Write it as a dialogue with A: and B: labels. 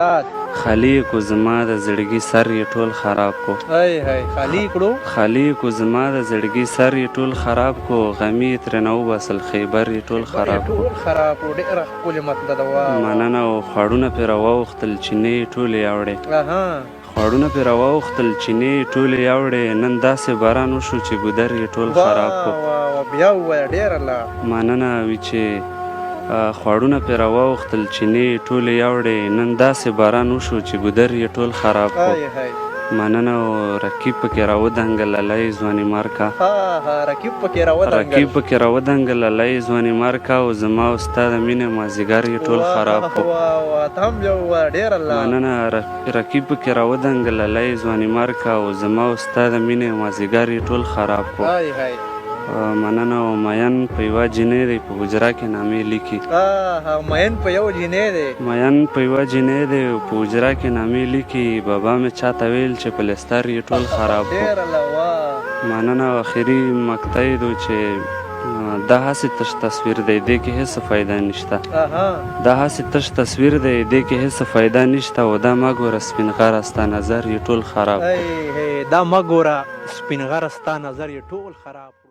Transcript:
A: خالي کو زما د زړګي سر یې ټول خراب کو
B: خالي کړو
A: خالي کو زما د زړګي سر یې ټول خراب کو غمي ترنه وباسل خیبر یې ټول خراب کو
B: ټول خراب و ډېره ښکلې مطلب ده
A: مننه او خواړونه پې راواوښتل چینې یې ټولې یوړې خواړونه پې راواوښتل چینې یې ټولې یوړې نن داسې باران وشو چې ګودر یې ټول خراب کو
B: بیا ووایه ډېره لا
A: مننه وي چې خواړونه پې راواوښتل چینې یې ټولې یوړې نن داسې باران وشو چې ګودر یې ټول خراب کو مننه او رقیب پکې راودنګل الله یې ځواني مارکه
B: رقیب پکې
A: راودنګل الله یې ځواني مارکه او زما او ستا د مینې مازدیګر یې ټول خراب کو مننه رقیب پکې راودنګل الله یې ځواني مارکه او زما او ستا د مینې مازدیګر یې ټول خراب کو مننه او مین په یوه جینۍ دی په حجره کې نامې لیکي
B: مین په یوه جینۍ دی
A: په حجره کې نامې لیکي بابا مې چاته ویل چې پلستر یې ټول خراب کو مننه او اخري مقطع یې دو چې دا هسې تش تصویر دی دې کې هېڅ فایده نشته دا هسې تش تصویر دی دې کې هېڅ فایده نشته او دا مه ګوره سپین غره ستا نظر یې ټول خراب
B: دا مه ګوره سپین غره ستا نظر یې ټول خراب